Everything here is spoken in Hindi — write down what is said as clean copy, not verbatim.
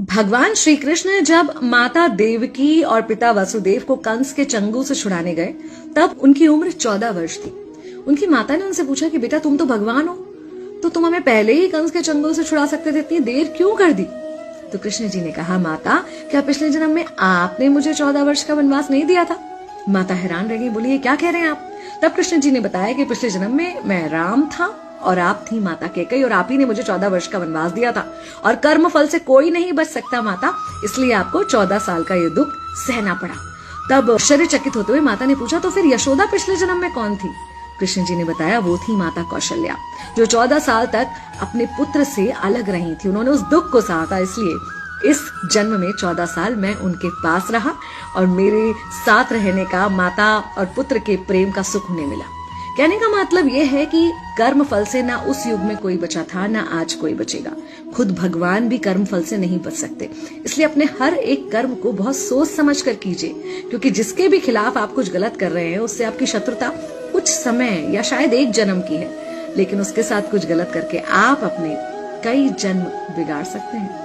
भगवान श्री कृष्ण जब माता देवकी और पिता वसुदेव को कंस के चंगुल से छुड़ाने गए तब उनकी उम्र 14 वर्ष थी। उनकी माता ने उनसे पूछा कि बेटा तुम तो भगवान हो, तो तुम हमें पहले ही कंस के चंगुल से छुड़ा सकते थे, इतनी देर क्यों कर दी? तो कृष्ण जी ने कहा, माता क्या पिछले जन्म में आपने मुझे 14 वर्ष का वनवास नहीं दिया था? माता हैरान रह गई, बोली ये क्या कह रहे हैं आप? तब कृष्ण जी ने बताया कि पिछले जन्म में मैं राम था और आप थी माता कैकेयी और आप ही ने मुझे 14 वर्ष का वनवास दिया था और कर्म फल से कोई नहीं बच सकता माता, इसलिए आपको 14 साल का ये दुख सहना पड़ा। तब आश्चर्यचकित होते हुए माता ने पूछा, तो फिर यशोदा पिछले जन्म में कौन थी? कृष्ण जी ने बताया, वो थी माता कौशल्या, जो 14 साल तक अपने पुत्र से अलग रही थी। उन्होंने उस दुख को सहा था, इसलिए इस जन्म में 14 साल मैं उनके पास रहा और मेरे साथ रहने का माता और पुत्र के प्रेम का सुख उन्हें मिला। कहने का मतलब यह है कि कर्म फल से ना उस युग में कोई बचा था, ना आज कोई बचेगा। खुद भगवान भी कर्म फल से नहीं बच सकते, इसलिए अपने हर एक कर्म को बहुत सोच समझ कर कीजिए, क्योंकि जिसके भी खिलाफ आप कुछ गलत कर रहे हैं उससे आपकी शत्रुता कुछ समय या शायद एक जन्म की है, लेकिन उसके साथ कुछ गलत करके आप अपने कई जन्म बिगाड़ सकते हैं।